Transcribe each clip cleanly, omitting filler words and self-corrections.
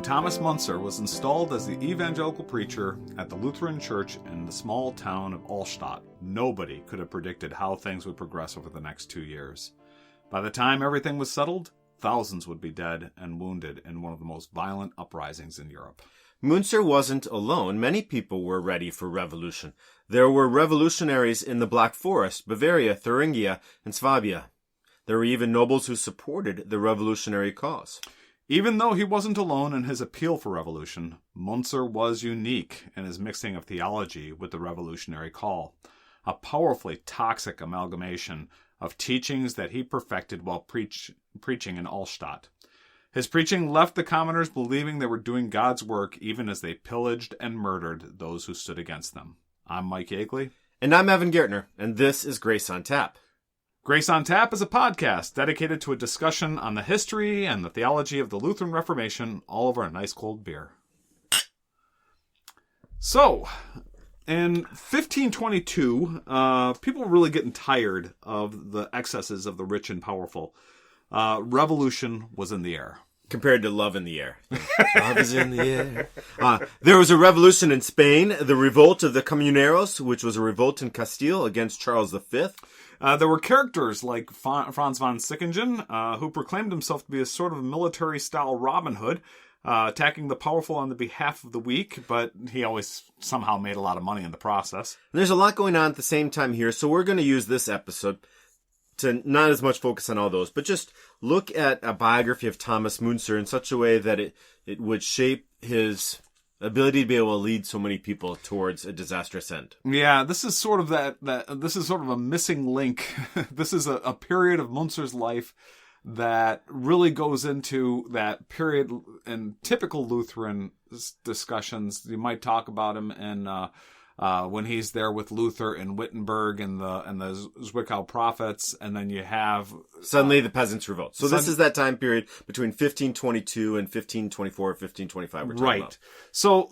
when Thomas Müntzer was installed as the evangelical preacher at the Lutheran church in the small town of Allstedt, nobody could have predicted how things would progress over the next 2 years. By the time everything was settled, thousands would be dead and wounded in one of the most violent uprisings in Europe. Müntzer wasn't alone. Many people were ready for revolution. There were revolutionaries in the Black Forest, Bavaria, Thuringia, and Swabia. There were even nobles who supported the revolutionary cause. Even though he wasn't alone in his appeal for revolution, Müntzer was unique in his mixing of theology with the revolutionary call, a powerfully toxic amalgamation of teachings that he perfected while preaching in Allstedt. His preaching left the commoners believing they were doing God's work even as they pillaged and murdered those who stood against them. I'm Mike Yeagley. And I'm Evan Gertner, and this is Grace on Tap. Grace on Tap is a podcast dedicated to a discussion on the history and the theology of the Lutheran Reformation, all over a nice cold beer. So, in 1522, people were really getting tired of the excesses of the rich and powerful. Revolution was in the air. Compared to love in the air. Love is in the air. There was a revolution in Spain, the revolt of the Comuneros, which was a revolt in Castile against Charles V. There were characters like Franz von Sickingen, who proclaimed himself to be a sort of military-style Robin Hood, attacking the powerful on the behalf of the weak, but he always somehow made a lot of money in the process. And there's a lot going on at the same time here, so we're going to use this episode to not as much focus on all those, but just look at a biography of Thomas Müntzer in such a way that it would shape his ability to be able to lead so many people towards a disastrous end. Yeah, this is sort of this is sort of a missing link. This is a period of Müntzer's life that really goes into that period in typical Lutheran discussions. You might talk about him in when he's there with Luther in Wittenberg and the Zwickau prophets, and then you have suddenly the peasants revolt. So this is that time period between 1522 and 1524 or 1525. We're talking about. So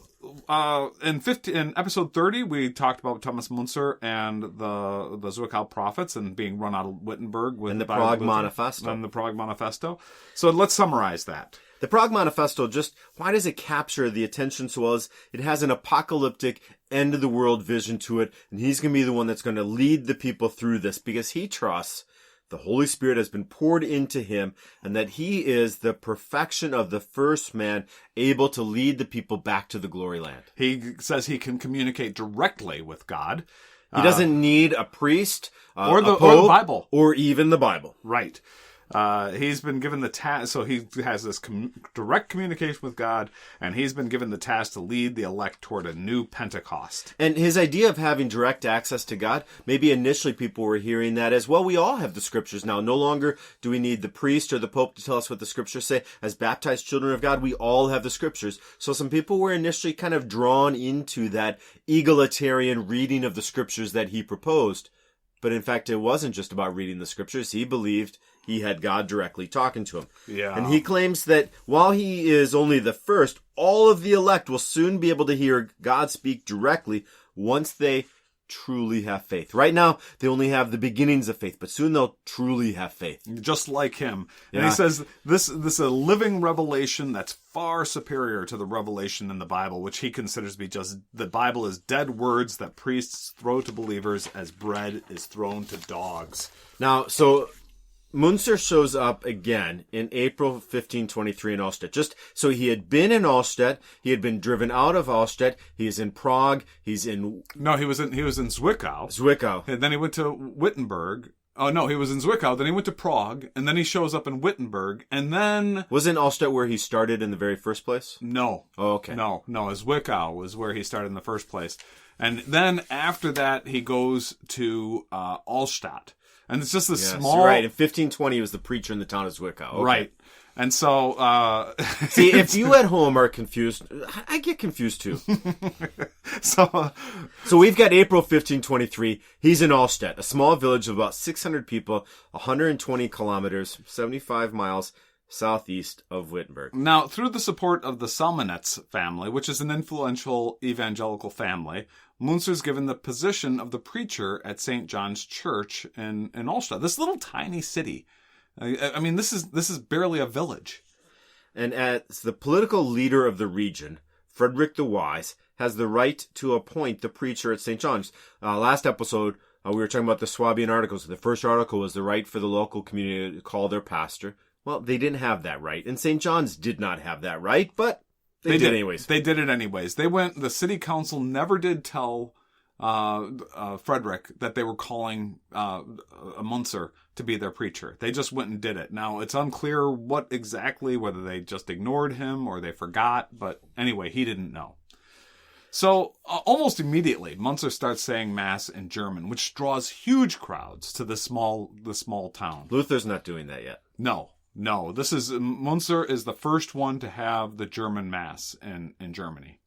in episode 30, we talked about Thomas Müntzer and the Zwickau prophets and being run out of Wittenberg with the Prague Manifesto. And the Prague Manifesto. So let's summarize that. The Prague Manifesto, why does it capture the attention so well? As it has an apocalyptic end of the world vision to it, and he's going to be the one that's going to lead the people through this because he trusts the Holy Spirit has been poured into him and that he is the perfection of the first man able to lead the people back to the glory land. He says he can communicate directly with God. He doesn't need a priest or the Bible. Or even the Bible. Right. He's been given the task, so he has this direct communication with God, and he's been given the task to lead the elect toward a new Pentecost. And his idea of having direct access to God, maybe initially people were hearing that as, well, we all have the scriptures now. No longer do we need the priest or the pope to tell us what the scriptures say. As baptized children of God, we all have the scriptures. So some people were initially kind of drawn into that egalitarian reading of the scriptures that he proposed. But in fact, it wasn't just about reading the scriptures. He believed he had God directly talking to him. Yeah. And he claims that while he is only the first, all of the elect will soon be able to hear God speak directly once they truly have faith. Right now, they only have the beginnings of faith, but soon they'll truly have faith. Just like him. Yeah. And he says this is a living revelation that's far superior to the revelation in the Bible, which he considers to be just the Bible is dead words that priests throw to believers as bread is thrown to dogs. Now, so Müntzer shows up again in April 1523 in Allstedt. So he had been in Allstedt. He had been driven out of Allstedt. He is in Prague. He's in... No, he was in Zwickau. Zwickau. And then he went to Wittenberg. Oh, no, he was in Zwickau. Then he went to Prague. And then he shows up in Wittenberg. And then... Wasn't Allstedt where he started in the very first place? No. Oh, okay. No. Zwickau was where he started in the first place. And then after that, he goes to Allstedt. And it's just a small... Right, in 1520 he was the preacher in the town of Zwickau. Okay. Right. And so... See, if you at home are confused, I get confused too. So we've got April 1523. He's in Allstedt, a small village of about 600 people, 120 kilometers, 75 miles southeast of Wittenberg. Now, through the support of the Salmonets family, which is an influential evangelical family, Müntzer's given the position of the preacher at St. John's Church in Allstedt, this little tiny city. I mean, this is barely a village. And as the political leader of the region, Frederick the Wise has the right to appoint the preacher at St. John's. Last episode, we were talking about the Swabian articles. The first article was the right for the local community to call their pastor. Well, they didn't have that right, and St. John's did not have that right, but they did anyways. They did it anyways. The city council never did tell Frederick that they were calling Müntzer to be their preacher. They just went and did it. Now, it's unclear what exactly, whether they just ignored him or they forgot, but anyway, he didn't know. So, almost immediately, Müntzer starts saying Mass in German, which draws huge crowds to the small town. Luther's not doing that yet. No. Müntzer is the first one to have the German Mass in Germany.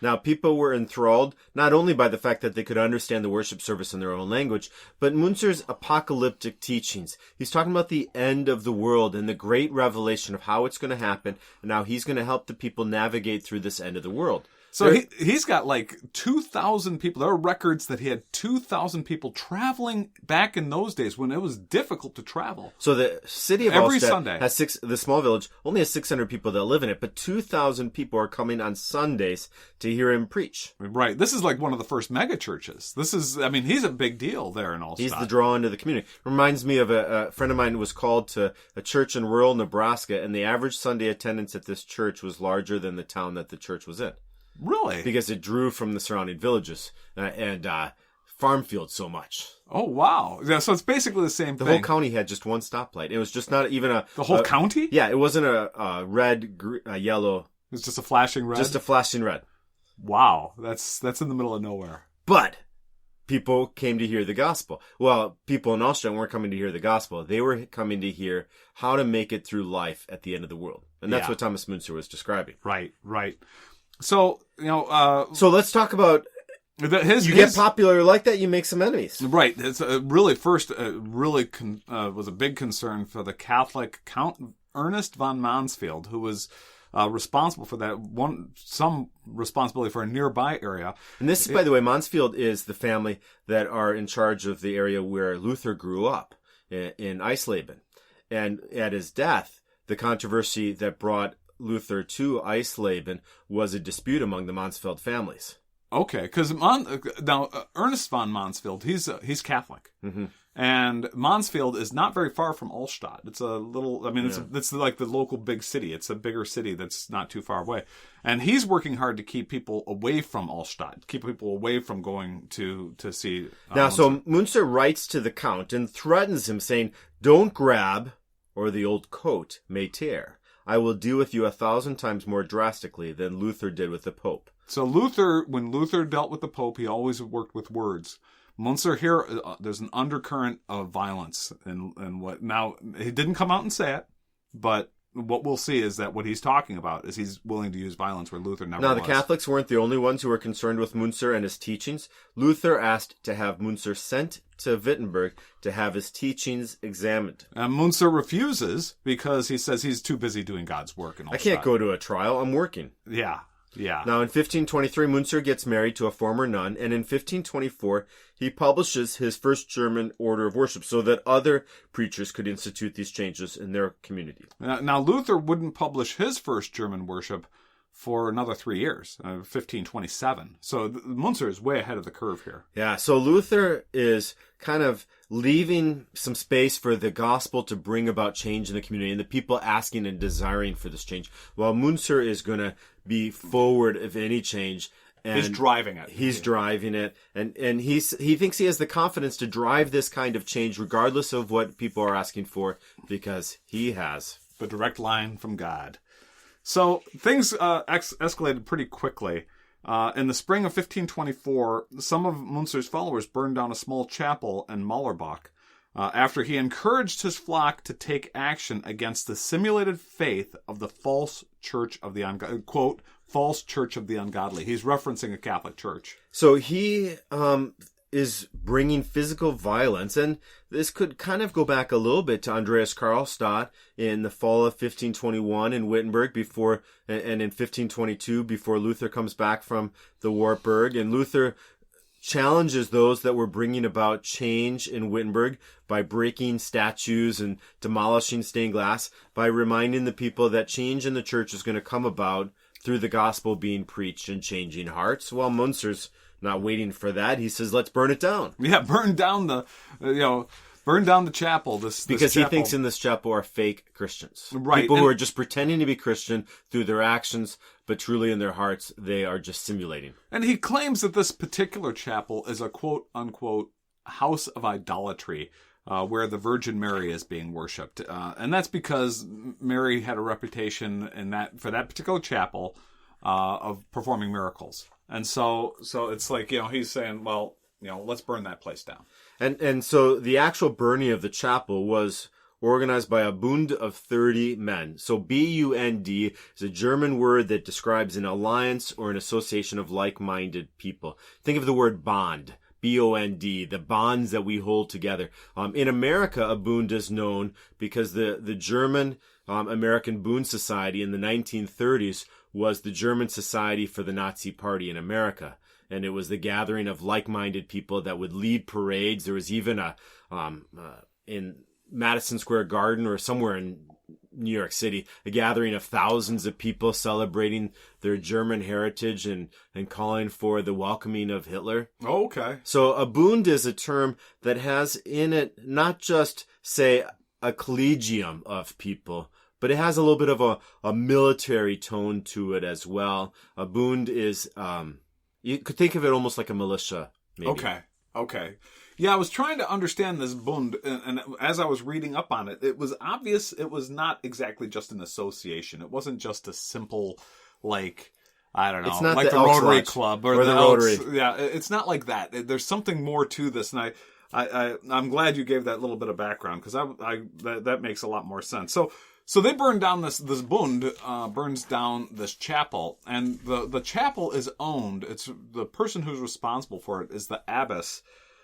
Now, people were enthralled not only by the fact that they could understand the worship service in their own language, but Müntzer's apocalyptic teachings. He's talking about the end of the world and the great revelation of how it's going to happen, and how he's going to help the people navigate through this end of the world. So he's got like 2,000 people. There are records that he had 2,000 people traveling back in those days when it was difficult to travel. So the city of every Allstedt Sunday has the small village only has 600 people that live in it, but 2,000 people are coming on Sundays to hear him preach. Right. This is like one of the first mega churches. He's a big deal there in Allstedt. He's the draw into the community. Reminds me of a friend of mine who was called to a church in rural Nebraska, and the average Sunday attendance at this church was larger than the town that the church was in. Really? Because it drew from the surrounding villages and farm fields so much. Oh, wow. Yeah, so it's basically the same thing. The whole county had just one stoplight. It was just not even a... The whole county? Yeah, it wasn't a red, yellow... It was just a flashing red? Just a flashing red. Wow. That's in the middle of nowhere. But people came to hear the gospel. Well, people in Allstedt weren't coming to hear the gospel. They were coming to hear how to make it through life at the end of the world. And that's what Thomas Müntzer was describing. Right. So, so let's talk about get popular like that, you make some enemies. Right. It's was a big concern for the Catholic Count Ernest von Mansfeld, who was responsible for some responsibility for a nearby area. And this, by the way, Mansfeld is the family that are in charge of the area where Luther grew up in Eisleben. And at his death, the controversy that brought Luther to Eisleben was a dispute among the Mansfeld families. Okay, because Ernest von Mansfeld, he's Catholic, and Mansfeld is not very far from Allstedt. It's a little, it's like the local big city. It's a bigger city that's not too far away, and he's working hard to keep people away from Allstedt, keep people away from going to see. Now, so Müntzer writes to the Count and threatens him, saying, "Don't grab, or the old coat may tear. I will deal with you 1,000 times more drastically than Luther did with the Pope." So when Luther dealt with the Pope, he always worked with words. Müntzer here, there's an undercurrent of violence, and what now he didn't come out and say it, but what we'll see is that what he's talking about is he's willing to use violence where Luther never was. Now, the Catholics weren't the only ones who were concerned with Müntzer and his teachings. Luther asked to have Müntzer sent to Wittenberg to have his teachings examined. And Müntzer refuses because he says he's too busy doing God's work. I can't go to a trial. I'm working. Yeah. Now, in 1523, Müntzer gets married to a former nun, and in 1524, he publishes his first German order of worship so that other preachers could institute these changes in their community. Now, Luther wouldn't publish his first German worship for another 3 years, 1527. So Müntzer is way ahead of the curve here. Yeah, so Luther is kind of leaving some space for the gospel to bring about change in the community and the people asking and desiring for this change, while Müntzer is going to be forward of any change. And he's driving it. He's driving it, and he thinks he has the confidence to drive this kind of change regardless of what people are asking for, because he has the direct line from God. So things escalated pretty quickly. In the spring of 1524, some of Müntzer's followers burned down a small chapel in Mauerbach after he encouraged his flock to take action against the simulated faith of the false church of the ungodly. Quote, false church of the ungodly. He's referencing a Catholic church. So he is bringing physical violence, and this could kind of go back a little bit to Andreas Karlstadt in the fall of 1521 in Wittenberg and in 1522 before Luther comes back from the Wartburg. And Luther challenges those that were bringing about change in Wittenberg by breaking statues and demolishing stained glass, by reminding the people that change in the church is going to come about through the gospel being preached and changing hearts. Well, Müntzer's not waiting for that. He says, let's burn it down. Yeah, burn down the chapel. Because he thinks in this chapel are fake Christians. Right. People who are just pretending to be Christian through their actions, but truly in their hearts, they are just simulating. And he claims that this particular chapel is a quote-unquote house of idolatry, where the Virgin Mary is being worshipped. And that's because Mary had a reputation for that particular chapel of performing miracles. And so it's like, he's saying, well, let's burn that place down. And so the actual burning of the chapel was organized by a Bund of 30 men. So B-U-N-D is a German word that describes an alliance or an association of like-minded people. Think of the word bond, B-O-N-D, the bonds that we hold together. In America, a Bund is known because the German American Bund Society in the 1930s was the German Society for the Nazi Party in America. And it was the gathering of like-minded people that would lead parades. There was even in Madison Square Garden or somewhere in New York City, a gathering of thousands of people celebrating their German heritage and calling for the welcoming of Hitler. Oh, okay. So a Bund is a term that has in it not just, say, a collegium of people, but it has a little bit of a military tone to it as well. A Bund is... you could think of it almost like a militia, maybe. Okay. Yeah, I was trying to understand this Bund, and as I was reading up on it, it was obvious it was not exactly just an association. It wasn't just a simple, I don't know, it's not like the Rotary Club or the Rotary. Yeah, it's not like that. There's something more to this, and I'm glad you gave that little bit of background, because that makes a lot more sense. So they burn down this Bund, burns down this chapel, and the chapel is owned. It's the person who's responsible for it is the abbess,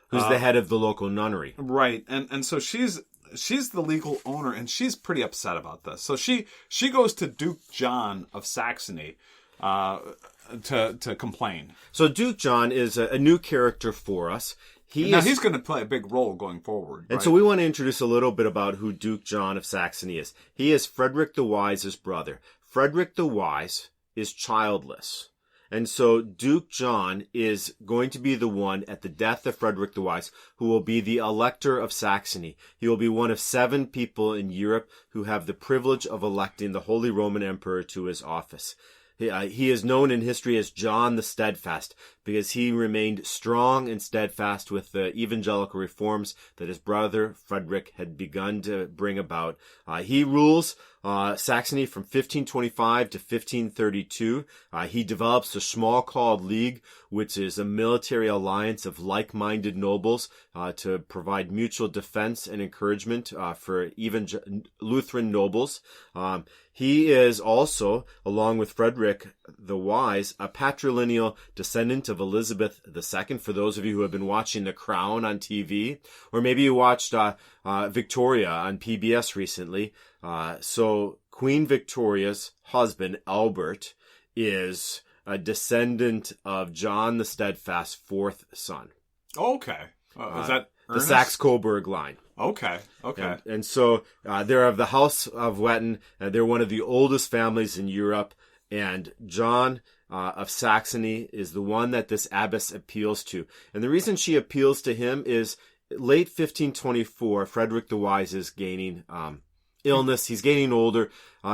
who's the head of the local nunnery. Right, and so she's the legal owner, and she's pretty upset about this. So she goes to Duke John of Saxony to complain. So Duke John is a new character for us. He's going to play a big role going forward. And so we want to introduce a little bit about who Duke John of Saxony is. He is Frederick the Wise's brother. Frederick the Wise is childless. And so Duke John is going to be the one at the death of Frederick the Wise who will be the elector of Saxony. He will be one of 7 people in Europe who have the privilege of electing the Holy Roman Emperor to his office. He is known in history as John the Steadfast because he remained strong and steadfast with the evangelical reforms that his brother Frederick had begun to bring about. He rules Saxony from 1525 to 1532. He develops a Schmalkald League, which is a military alliance of like-minded nobles to provide mutual defense and encouragement for Lutheran nobles. He is also, along with Frederick the Wise, a patrilineal descendant of Elizabeth II, for those of you who have been watching The Crown on TV, or maybe you watched Victoria on PBS recently. So Queen Victoria's husband, Albert, is a descendant of John the Steadfast's 4th son. Okay. Is that Ernest? The Saxe-Coburg line? Okay. And so they're of the House of Wettin, and they're one of the oldest families in Europe. And John of Saxony is the one that this abbess appeals to. And the reason she appeals to him is late 1524, Frederick the Wise is gaining illness. He's getting older.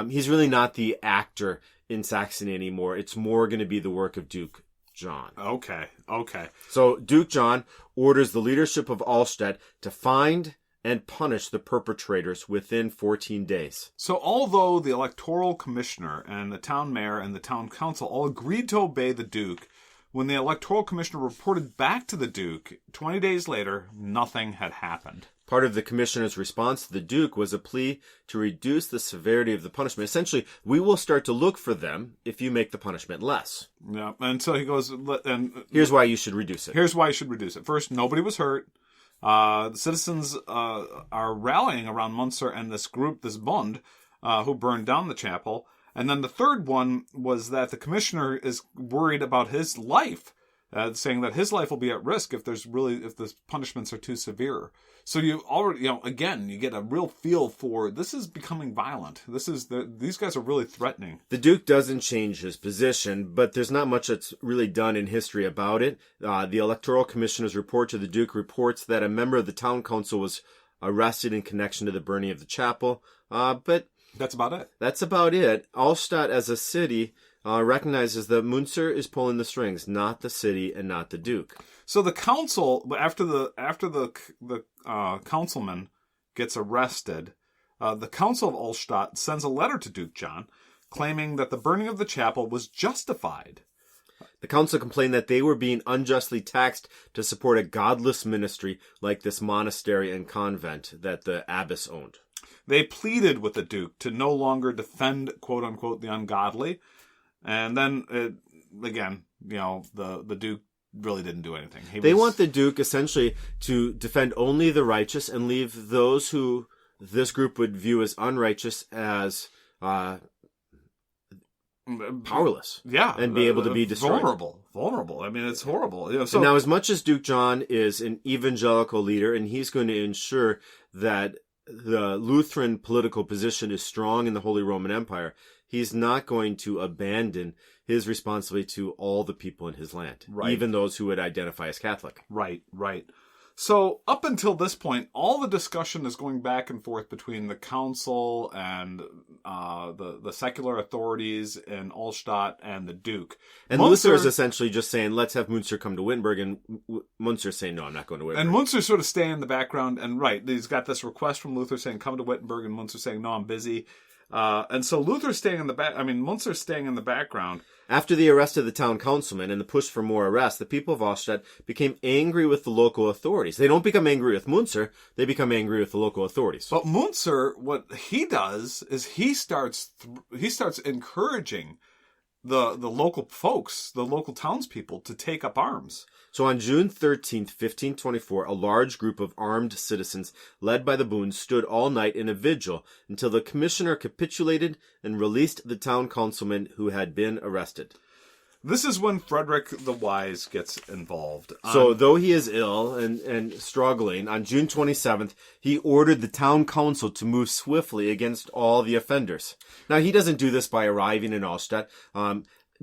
He's really not the actor in Saxony anymore. It's more going to be the work of Duke John. Okay. So Duke John orders the leadership of Allstedt to find and punish the perpetrators within 14 days. So although the electoral commissioner and the town mayor and the town council all agreed to obey the Duke, when the electoral commissioner reported back to the Duke 20 days later, nothing had happened. Part of the commissioner's response to the Duke was a plea to reduce the severity of the punishment. Essentially, we will start to look for them if you make the punishment less. Yeah, and so he goes, and here's why you should reduce it. Here's why you should reduce it. First, nobody was hurt. The citizens are rallying around Müntzer and this group, this Bund, who burned down the chapel. And then the third one was that the commissioner is worried about his life. saying that his life will be at risk if the punishments are too severe. So you already, again, you get a real feel for this is becoming violent. These guys are really threatening. The Duke doesn't change his position, but there's not much that's really done in history about it. The Electoral Commissioner's report to the Duke reports that a member of the town council was arrested in connection to the burning of the chapel, but that's about it. That's about it. Allstedt as a city recognizes that Müntzer is pulling the strings, not the city and not the Duke. So the council, after the councilman gets arrested, the council of Allstedt sends a letter to Duke John claiming that the burning of the chapel was justified. The council complained that they were being unjustly taxed to support a godless ministry like this monastery and convent that the abbess owned. They pleaded with the Duke to no longer defend, quote unquote, the ungodly. And then, the Duke really didn't do anything. They want the Duke essentially to defend only the righteous and leave those who this group would view as unrighteous as powerless. Yeah. And be able to be destroyed. Vulnerable. I mean, it's horrible. So now, as much as Duke John is an evangelical leader and he's going to ensure that the Lutheran political position is strong in the Holy Roman Empire, he's not going to abandon his responsibility to all the people in his land, even those who would identify as Catholic. Right. So up until this point, all the discussion is going back and forth between the council and the secular authorities in Allstedt and the Duke. And Luther is essentially just saying, let's have Müntzer come to Wittenberg, and Müntzer saying, no, I'm not going to Wittenberg. And Müntzer sort of staying in the background, and he's got this request from Luther saying, come to Wittenberg, and Müntzer saying, no, I'm busy. And so Luther's staying in the Müntzer's staying in the background. After the arrest of the town councilman and the push for more arrests, the people of Allstedt became angry with the local authorities. They don't become angry with Müntzer, they become angry with the local authorities. But Müntzer, what he does is he starts encouraging the local folks, the local townspeople, to take up arms. So on June 13th, 1524, a large group of armed citizens led by the Boons stood all night in a vigil until the commissioner capitulated and released the town councilman who had been arrested. This is when Frederick the Wise gets involved. So though he is ill and struggling, on June 27th, he ordered the town council to move swiftly against all the offenders. Now, he doesn't do this by arriving in Allstedt.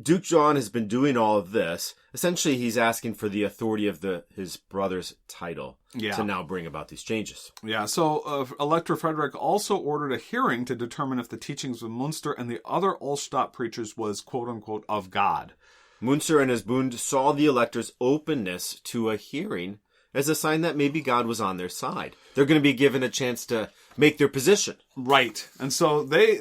Duke John has been doing all of this. Essentially, he's asking for the authority of his brother's title to now bring about these changes. Yeah, so Elector Frederick also ordered a hearing to determine if the teachings of Müntzer and the other Allstedt preachers was, quote-unquote, of God. Müntzer and his Bund saw the elector's openness to a hearing as a sign that maybe God was on their side. They're going to be given a chance to make their position. Right, and so they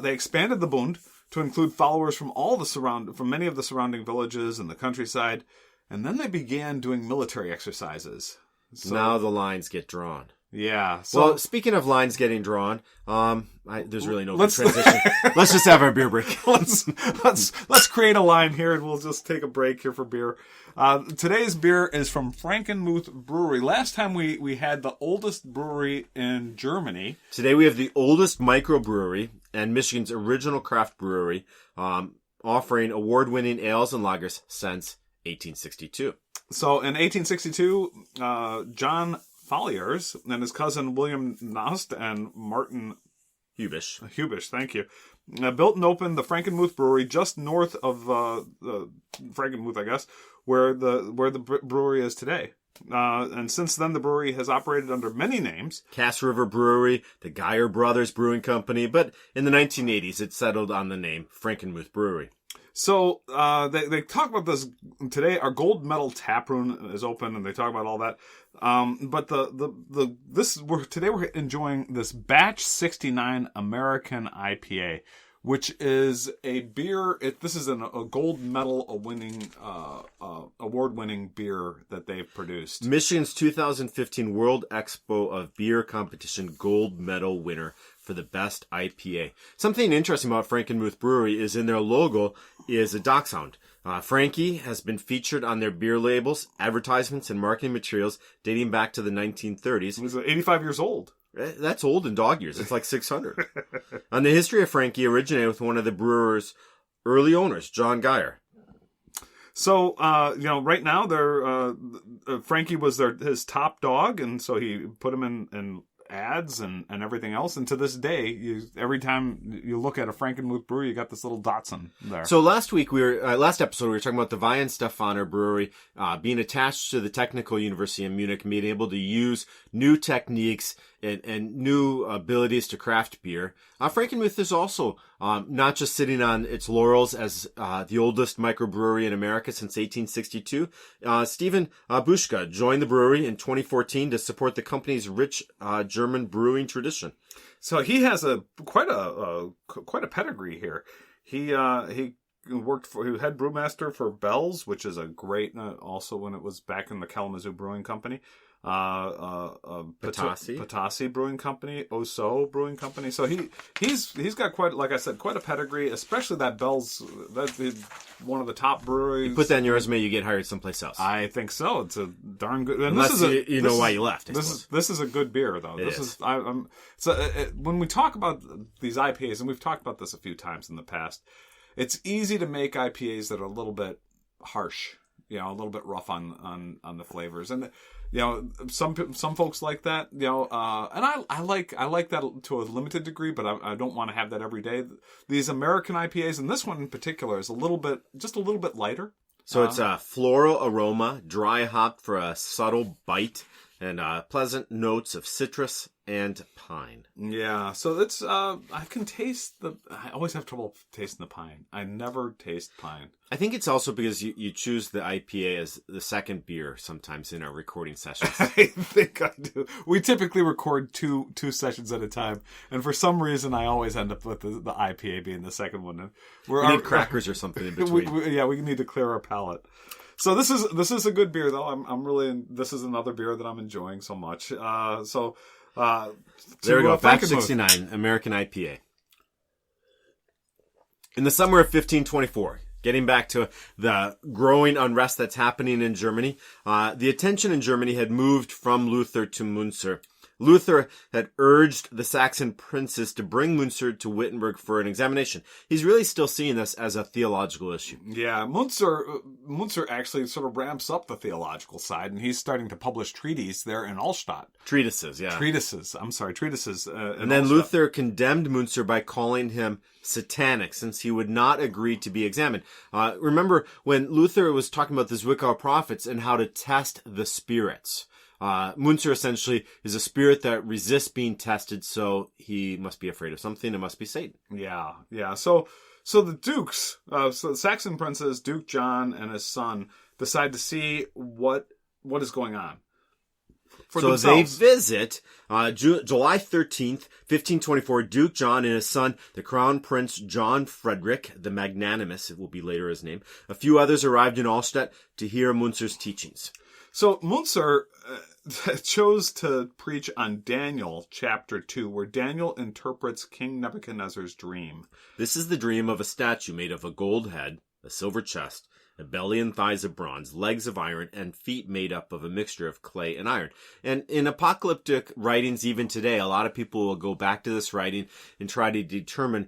expanded the Bund to include followers from from many of the surrounding villages and the countryside, and then they began doing military exercises. So, now the lines get drawn. Yeah. So, well, speaking of lines getting drawn, there's really no good transition. Let's just have our beer break. let's create a line here, and we'll just take a break here for beer. Today's beer is from Frankenmuth Brewery. Last time we had the oldest brewery in Germany. Today we have the oldest microbrewery and Michigan's original craft brewery, offering award-winning ales and lagers since 1862. So in 1862, John Folliers and his cousin William Nost and Martin Hubish, thank you, built and opened the Frankenmuth Brewery just north of Frankenmuth, I guess, where the brewery is today. And since then, the brewery has operated under many names. Cass River Brewery, the Geyer Brothers Brewing Company, but in the 1980s, it settled on the name Frankenmuth Brewery. So they talk about this today. Our gold medal tap room is open, and they talk about all that. But today we're enjoying this Batch 69 American IPA, which is a beer. This is a gold medal award-winning beer that they've produced. Michigan's 2015 World Expo of Beer Competition gold medal winner for the best IPA. Something interesting about Frankenmuth Brewery is in their logo is a dachshund. Frankie has been featured on their beer labels, advertisements, and marketing materials dating back to the 1930s. He's 85 years old. That's old in dog years. It's like 600. And the history of Frankie originated with one of the brewer's early owners, John Geyer. So, right now they're Frankie was his top dog, and so he put him in ads and everything else. And to this day, every time you look at a Frankenmuth brewery, you got this little Datsun there. So last episode, we were talking about the Weihenstephaner brewery being attached to the Technical University in Munich, and being able to use new techniques and new abilities to craft beer. Frankenmuth is also not just sitting on its laurels as the oldest microbrewery in America since 1862. Stephen Buschka joined the brewery in 2014 to support the company's rich German brewing tradition. So he has quite a pedigree here. He worked for, he was head brewmaster for Bell's, which is a great, also when it was back in the Kalamazoo Brewing Company. Patassi Brewing Company, Oso Brewing Company. So he's got quite, like I said, quite a pedigree, especially that Bell's, that's one of the top breweries. You put that in your resume, you get hired someplace else. I think so. It's a darn good. And Unless you know why you left. This is a good beer though. When we talk about these IPAs, and we've talked about this a few times in the past, it's easy to make IPAs that are a little bit harsh, a little bit rough on the flavors, and some folks like that, and I like that to a limited degree, but I don't want to have that every day. These American IPAs, and this one in particular, is just a little bit lighter. So it's a floral aroma, dry hop for a subtle bite, and pleasant notes of citrus and pine. Yeah, so it's I can taste I always have trouble tasting the pine. I never taste pine. I think it's also because you choose the IPA as the second beer sometimes in our recording sessions. I think I do. We typically record two sessions at a time, and for some reason I always end up with the IPA being the second one. We need crackers or something in between. We need to clear our palate. So this is a good beer though. This is another beer that I'm enjoying so much. There we go. Batch 69, American IPA. In the summer of 1524, getting back to the growing unrest that's happening in Germany, the attention in Germany had moved from Luther to Müntzer. Luther had urged the Saxon princes to bring Müntzer to Wittenberg for an examination. He's really still seeing this as a theological issue. Yeah, Müntzer actually sort of ramps up the theological side, and he's starting to publish treatises there in Allstedt. Treatises. And then Allstadt. Luther condemned Müntzer by calling him satanic, since he would not agree to be examined. Remember when Luther was talking about the Zwickau prophets and how to test the spirits. Müntzer essentially is a spirit that resists being tested, so he must be afraid of something. It must be Satan. Yeah. So the dukes, so the Saxon princes, Duke John and his son, decide to see what is going on. So they visit July 13th, 1524. Duke John and his son, the Crown Prince John Frederick, the Magnanimous, it will be later his name. A few others arrived in Allstedt to hear Müntzer's teachings. So Müntzer chose to preach on Daniel chapter 2, where Daniel interprets King Nebuchadnezzar's dream. This is the dream of a statue made of a gold head, a silver chest, a belly and thighs of bronze, legs of iron, and feet made up of a mixture of clay and iron. And in apocalyptic writings even today, a lot of people will go back to this writing and try to determine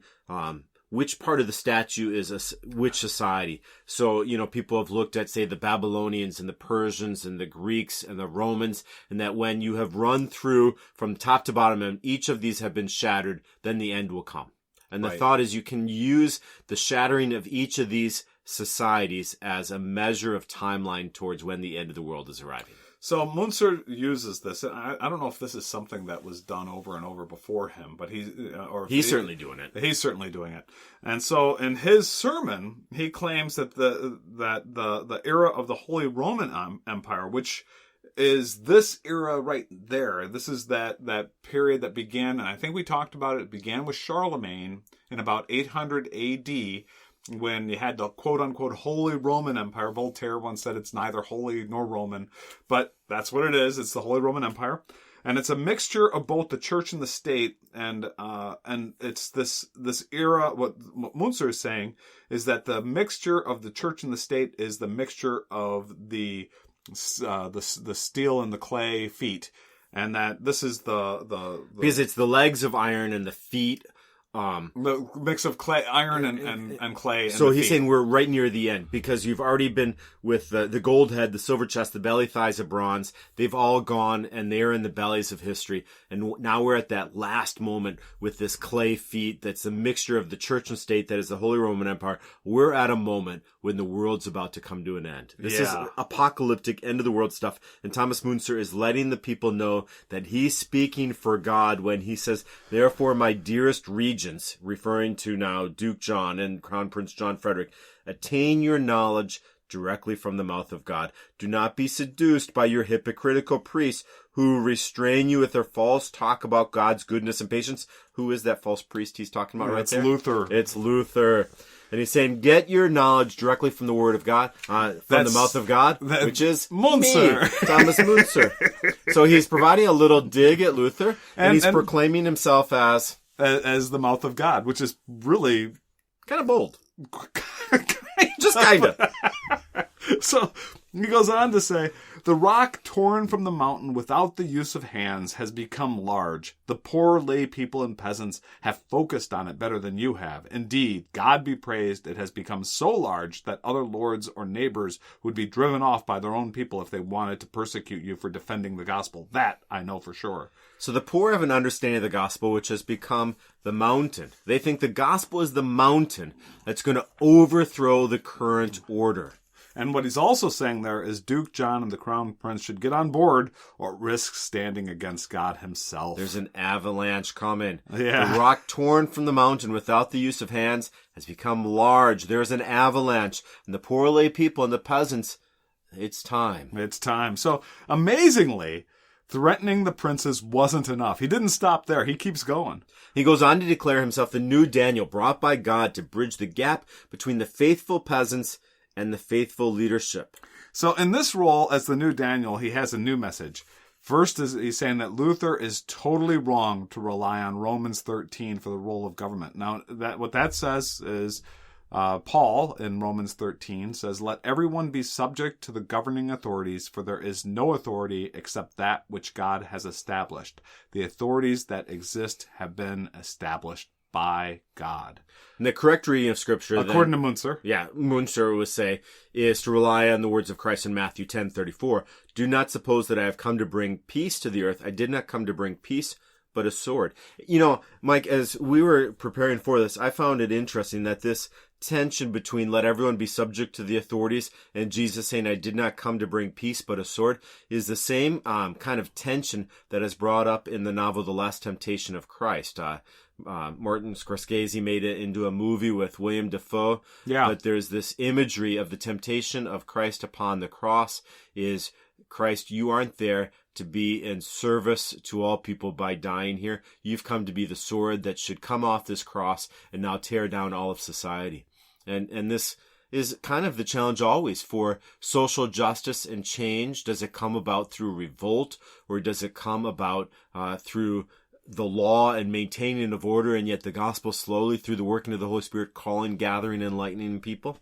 which part of the statue is which society. So, people have looked at, say, the Babylonians and the Persians and the Greeks and the Romans, and that when you have run through from top to bottom and each of these have been shattered, then the end will come. And the thought is you can use the shattering of each of these societies as a measure of timeline towards when the end of the world is arriving. So Müntzer uses this. I don't know if this is something that was done over and over before him, but he's certainly doing it. He's certainly doing it. And so in his sermon, he claims that the era of the Holy Roman Empire, which is this era right there. This is that period that began, and I think we talked about it began with Charlemagne in about 800 AD. When you had the quote-unquote Holy Roman Empire. Voltaire once said it's neither holy nor Roman, but that's what it is. It's the Holy Roman Empire. And it's a mixture of both the church and the state, and it's this era. What Müntzer is saying is that the mixture of the church and the state is the mixture of the steel and the clay feet, and that this is the because it's the legs of iron and the feet the mix of clay, iron and clay. So he's saying we're right near the end because you've already been with the gold head, the silver chest, the belly thighs of bronze. They've all gone and they're in the bellies of history. And now we're at that last moment with this clay feet that's a mixture of the church and state that is the Holy Roman Empire. We're at a moment when the world's about to come to an end. This is apocalyptic, end of the world stuff. And Thomas Müntzer is letting the people know that he's speaking for God when he says, therefore, my dearest regents, referring to now Duke John and Crown Prince John Frederick, attain your knowledge directly from the mouth of God. Do not be seduced by your hypocritical priests who restrain you with their false talk about God's goodness and patience. Who is that false priest he's talking about right there? It's Luther. It's Luther. And he's saying, get your knowledge directly from the word of God, from the mouth of God, which is Müntzer. Me, Thomas Müntzer. So he's providing a little dig at Luther, and he's proclaiming himself as the mouth of God, which is really kind of bold. Just kind of. So he goes on to say, the rock torn from the mountain without the use of hands has become large. The poor lay people and peasants have focused on it better than you have. Indeed, God be praised, it has become so large that other lords or neighbors would be driven off by their own people if they wanted to persecute you for defending the gospel. That I know for sure. So the poor have an understanding of the gospel, which has become the mountain. They think the gospel is the mountain that's going to overthrow the current order. And what he's also saying there is Duke John and the Crown Prince should get on board or risk standing against God himself. There's an avalanche coming. Yeah. The rock torn from the mountain without the use of hands has become large. There's an avalanche. And the poor lay people and the peasants, it's time. It's time. So, amazingly, threatening the princes wasn't enough. He didn't stop there. He keeps going. He goes on to declare himself the new Daniel, brought by God to bridge the gap between the faithful peasants and the faithful leadership. So in this role as the new Daniel, he has a new message. First, he's saying that Luther is totally wrong to rely on Romans 13 for the role of government. Now, what that says is Paul in Romans 13 says, let everyone be subject to the governing authorities, for there is no authority except that which God has established. The authorities that exist have been established by God. And the correct reading of Scripture, according to Müntzer, Müntzer would say, is to rely on the words of Christ in Matthew 10:34. Do not suppose that I have come to bring peace to the earth. I did not come to bring peace, but a sword. You know, Mike, as we were preparing for this, I found it interesting that this tension between let everyone be subject to the authorities and Jesus saying, I did not come to bring peace, but a sword, is the same kind of tension that is brought up in the novel The Last Temptation of Christ. Martin Scorsese made it into a movie with William Dafoe. Yeah. But there's this imagery of the temptation of Christ upon the cross is, Christ, you aren't there to be in service to all people by dying here. You've come to be the sword that should come off this cross and now tear down all of society. And this is kind of the challenge always for social justice and change. Does it come about through revolt, or does it come about through the law and maintaining of order, and yet the gospel slowly through the working of the Holy Spirit calling, gathering, enlightening people?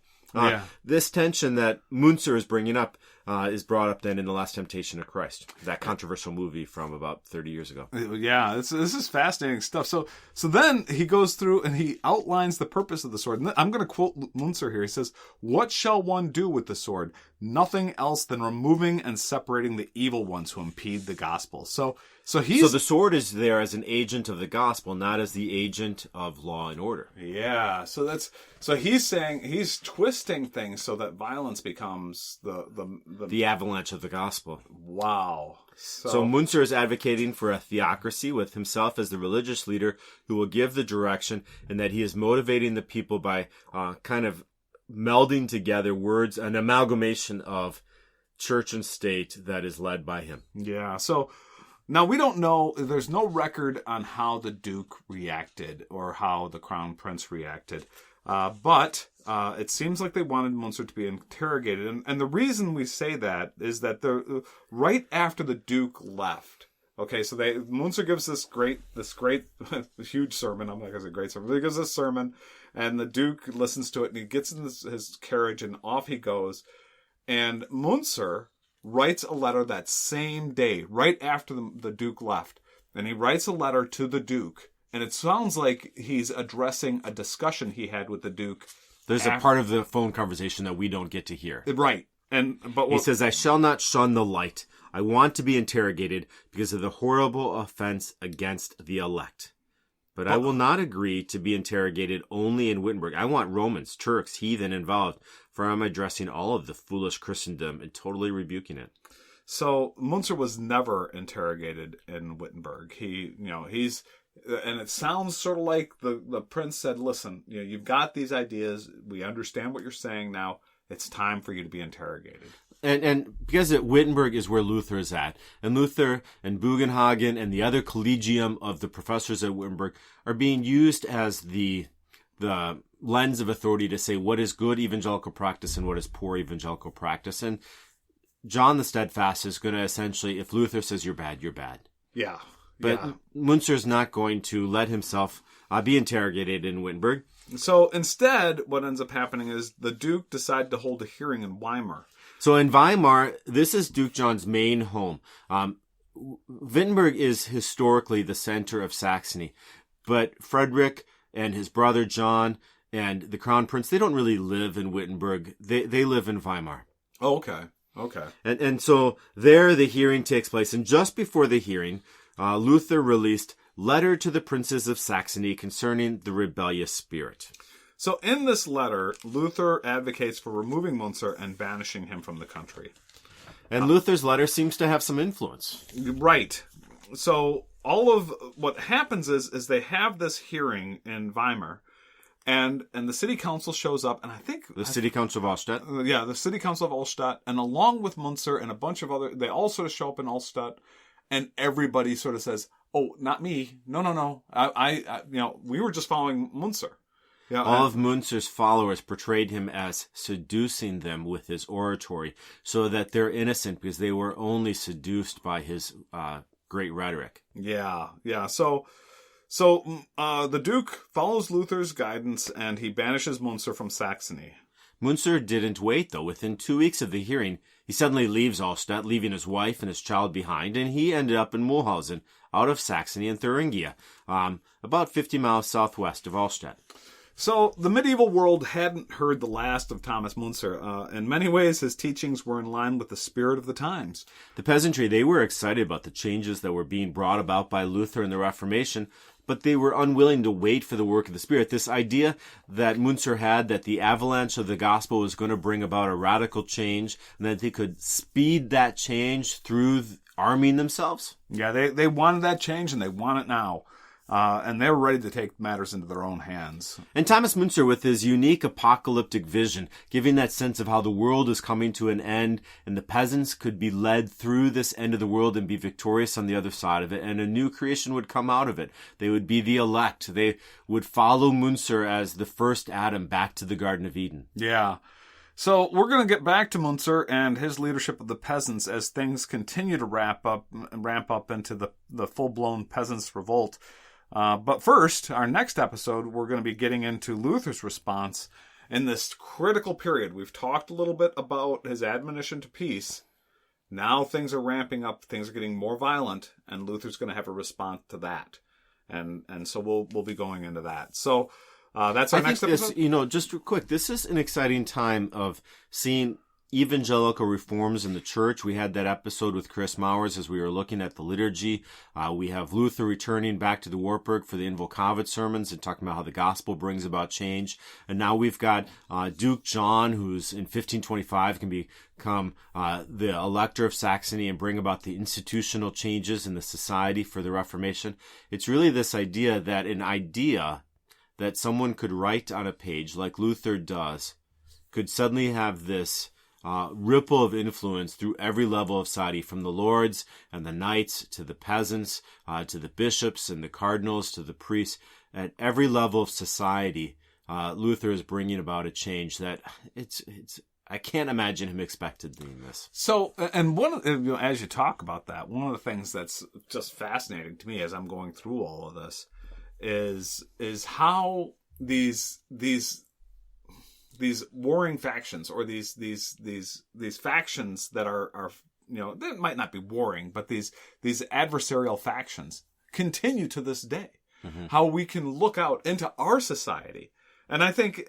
This tension that Müntzer is bringing up is brought up then in The Last Temptation of Christ, that controversial movie from about 30 years ago. Yeah, this is fascinating stuff. So then he goes through and he outlines the purpose of the sword. And I'm going to quote Müntzer here. He says, what shall one do with the sword? Nothing else than removing and separating the evil ones who impede the gospel. So the sword is there as an agent of the gospel, not as the agent of law and order. Yeah. So he's saying, he's twisting things so that violence becomes the avalanche of the gospel. Wow. So Müntzer is advocating for a theocracy with himself as the religious leader who will give the direction, and that he is motivating the people by kind of melding together words, an amalgamation of church and state that is led by him. Yeah. So now we don't know, there's no record on how the Duke reacted or how the Crown Prince reacted. But it seems like they wanted Müntzer to be interrogated. And the reason we say that is that right after the Duke left. Okay, so Müntzer gives this great, huge sermon. I'm not going to say great sermon, but he gives this sermon, and the Duke listens to it, and he gets in his carriage, and off he goes. And Müntzer writes a letter that same day, right after the Duke left, and he writes a letter to the Duke, And it sounds like he's addressing a discussion he had with the Duke. There's a part of the phone conversation that we don't get to hear. Right. He says, I shall not shun the light. I want to be interrogated because of the horrible offense against the elect. But I will not agree to be interrogated only in Wittenberg. I want Romans, Turks, heathen involved, for I'm addressing all of the foolish Christendom and totally rebuking it. So Müntzer was never interrogated in Wittenberg. And it sounds sort of like the prince said, listen, you've got these ideas. We understand what you're saying now. It's time for you to be interrogated. And because Wittenberg is where Luther is at, and Luther and Bugenhagen and the other collegium of the professors at Wittenberg are being used as the lens of authority to say what is good evangelical practice and what is poor evangelical practice. And John the Steadfast is going to essentially, if Luther says you're bad, you're bad. Yeah. But Müntzer not going to let himself be interrogated in Wittenberg. So instead, what ends up happening is the Duke decided to hold a hearing in Weimar. So in Weimar, this is Duke John's main home. Wittenberg is historically the center of Saxony, but Frederick and his brother John and the Crown Prince, they don't really live in Wittenberg. They live in Weimar. Oh, okay. And so there the hearing takes place. And just before the hearing, Luther released Letter to the Princes of Saxony concerning the rebellious spirit. So in this letter, Luther advocates for removing Müntzer and banishing him from the country. And Luther's letter seems to have some influence. Right. So all of what happens is they have this hearing in Weimar, and the city council shows up, and I think... The city council of Allstedt? Yeah, the city council of Allstedt, and along with Müntzer and a bunch of other... They all sort of show up in Allstedt, and everybody sort of says, oh, not me. No. I we were just following Müntzer. Yeah, all of Müntzer's followers portrayed him as seducing them with his oratory so that they're innocent because they were only seduced by his great rhetoric. Yeah. So the Duke follows Luther's guidance and he banishes Müntzer from Saxony. Müntzer didn't wait, though. Within 2 weeks of the hearing, he suddenly leaves Allstedt, leaving his wife and his child behind, and he ended up in Mulhausen, out of Saxony and Thuringia, about 50 miles southwest of Allstedt. So the medieval world hadn't heard the last of Thomas Müntzer. In many ways, his teachings were in line with the spirit of the times. The peasantry, they were excited about the changes that were being brought about by Luther and the Reformation, but they were unwilling to wait for the work of the Spirit. This idea that Müntzer had that the avalanche of the gospel was going to bring about a radical change and that they could speed that change through arming themselves. Yeah, they wanted that change and they want it now. And they're ready to take matters into their own hands. And Thomas Müntzer, with his unique apocalyptic vision, giving that sense of how the world is coming to an end and the peasants could be led through this end of the world and be victorious on the other side of it, and a new creation would come out of it. They would be the elect. They would follow Müntzer as the first Adam back to the Garden of Eden. Yeah. So we're going to get back to Müntzer and his leadership of the peasants as things continue to ramp up into the full-blown peasants' revolt. But first, our next episode, we're going to be getting into Luther's response in this critical period. We've talked a little bit about his admonition to peace. Now things are ramping up, things are getting more violent, and Luther's going to have a response to that. And so we'll be going into that. So that's our next episode. Just real quick, this is an exciting time of seeing evangelical reforms in the church. We had that episode with Chris Mowers as we were looking at the liturgy. We have Luther returning back to the Wartburg for the Invocavit sermons and talking about how the gospel brings about change. And now we've got Duke John, who's in 1525 can become the elector of Saxony and bring about the institutional changes in the society for the Reformation. It's really this idea that someone could write on a page like Luther does could suddenly have this ripple of influence through every level of society, from the lords and the knights to the peasants, to the bishops and the cardinals, to the priests. At every level of society, Luther is bringing about a change that I can't imagine him expected doing this. So, and as you talk about that, one of the things that's just fascinating to me as I'm going through all of this is how these warring factions, or these factions that are they might not be warring, but these adversarial factions continue to this day. how we can look out into our society. And I think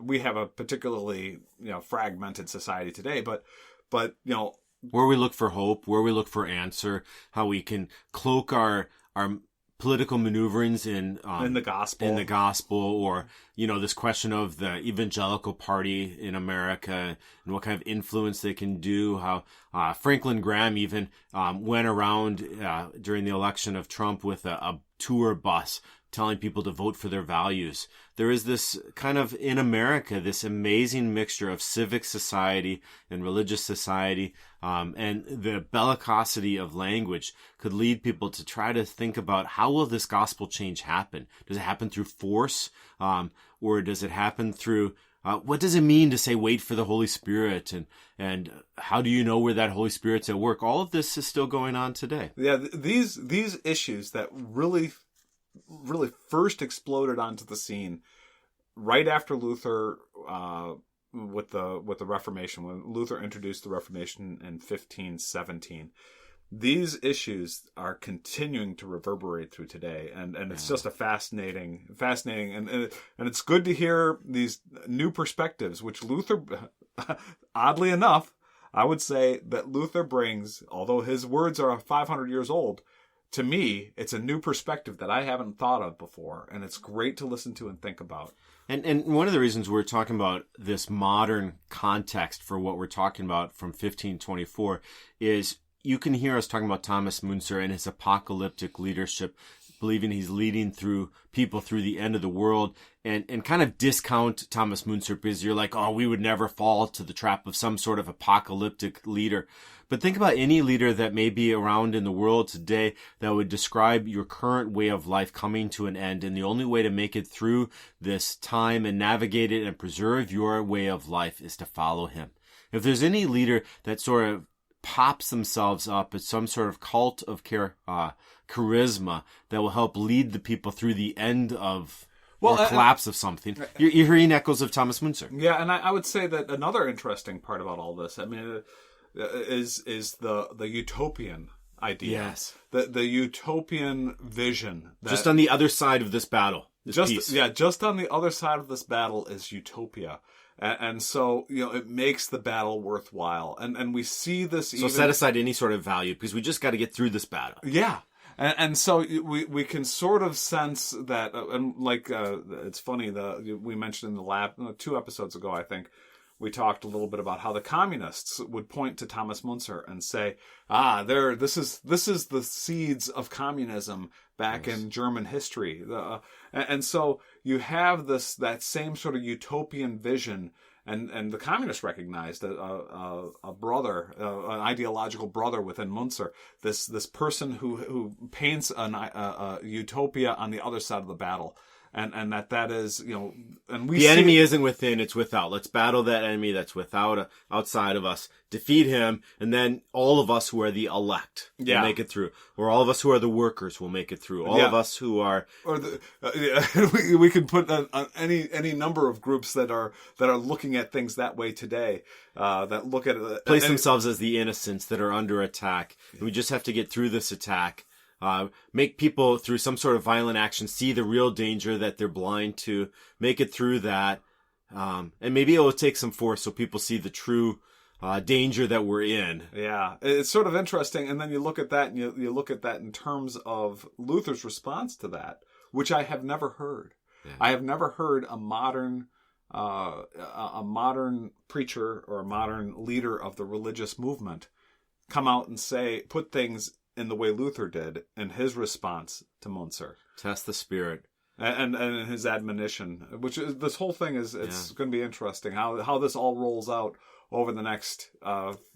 we have a particularly, fragmented society today, but, where we look for hope, where we look for answer, how we can cloak our political maneuverings in the gospel, or this question of the Evangelical Party in America and what kind of influence they can do. How Franklin Graham even went around during the election of Trump with a tour bus telling people to vote for their values. There is this kind of, in America, this amazing mixture of civic society and religious society, and the bellicosity of language could lead people to try to think about, how will this gospel change happen? Does it happen through force? Or does it happen through, what does it mean to say, wait for the Holy Spirit? And how do you know where that Holy Spirit's at work? All of this is still going on today. Yeah, these issues that really first exploded onto the scene right after Luther, with the Reformation, when Luther introduced the Reformation in 1517. These issues are continuing to reverberate through today, and it's just a fascinating, and it's good to hear these new perspectives, which Luther, oddly enough, I would say that Luther brings, although his words are 500 years old. To me, it's a new perspective that I haven't thought of before, and it's great to listen to and think about. And one of the reasons we're talking about this modern context for what we're talking about from 1524 is you can hear us talking about Thomas Müntzer and his apocalyptic leadership, believing he's leading through people through the end of the world, and kind of discount Thomas Müntzer because you're like, oh, we would never fall to the trap of some sort of apocalyptic leader. But think about any leader that may be around in the world today that would describe your current way of life coming to an end, and the only way to make it through this time and navigate it and preserve your way of life is to follow him. If there's any leader that sort of pops themselves up as some sort of cult of charisma that will help lead the people through the end of or collapse of something, you're hearing echoes of Thomas Müntzer. Yeah, and I would say that another interesting part about all this, is the utopian idea. Yes, the utopian vision. Just on the other side of this battle. Just on the other side of this battle is utopia. And so, it makes the battle worthwhile. And we see this. So set aside any sort of value because we just got to get through this battle. Yeah. And so we can sort of sense that, and like, it's funny, we mentioned in the lab 2 episodes ago, I think, we talked a little bit about how the communists would point to Thomas Müntzer and say, this is the seeds of communism back in German history. And so you have that same sort of utopian vision, and the communists recognized a brother, an ideological brother within Müntzer, this person who paints a utopia on the other side of the battle. And that is, and we the enemy isn't within, it's without. Let's battle that enemy that's outside of us, defeat him, and then all of us who are the elect will make it through. Or all of us who are the workers will make it through. All of us who are... Or we can put any number of groups that are looking at things that way today, that look at... place themselves as the innocents that are under attack. And we just have to get through this attack. Make people through some sort of violent action see the real danger that they're blind to, make it through that. And maybe it will take some force so people see the true danger that we're in. Yeah, it's sort of interesting. And then you look at that and you look at that in terms of Luther's response to that, which I have never heard. Yeah. I have never heard a modern preacher or a modern leader of the religious movement come out and put things in the way Luther did in his response to Müntzer. Test the spirit. And his admonition, which is, this whole thing is, it's going to be interesting how this all rolls out over the next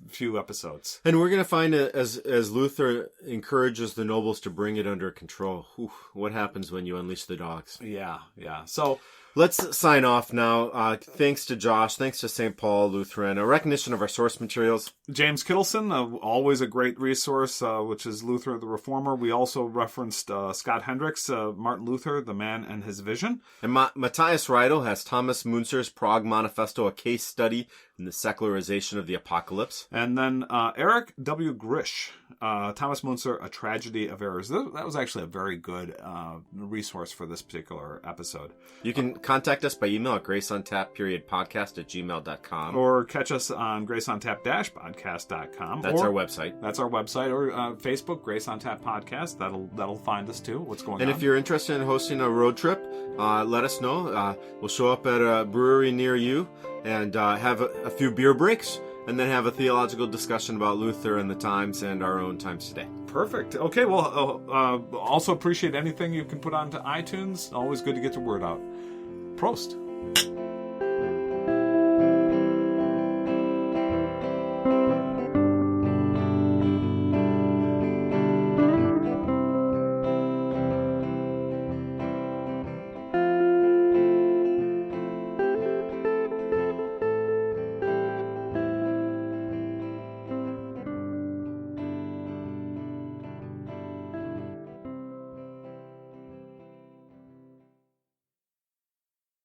few episodes. And we're going to find as Luther encourages the nobles to bring it under control. What happens when you unleash the dogs? Yeah. So Let's sign off now. Thanks to Josh. Thanks to St. Paul Lutheran. A recognition of our source materials. James Kittleson, always a great resource, which is Luther the Reformer. We also referenced Scott Hendricks, Martin Luther, the Man and His Vision. And Matthias Reidel has Thomas Müntzer's Prague Manifesto, a case study in the secularization of the apocalypse. And then Eric W. Grish, Thomas Müntzer, A Tragedy of Errors. That was actually a very good resource for this particular episode. You can contact us by email at graceontap.podcast@gmail.com. Or catch us on graceontap-podcast.com. That's our website. That's our website. Or Facebook, Grace on Tap Podcast. That'll find us too. What's going on? And if you're interested in hosting a road trip, let us know. We'll show up at a brewery near you and have a few beer breaks, and then have a theological discussion about Luther and the times and our own times today. Perfect. Okay, well, also appreciate anything you can put onto iTunes. Always good to get the word out. Prost.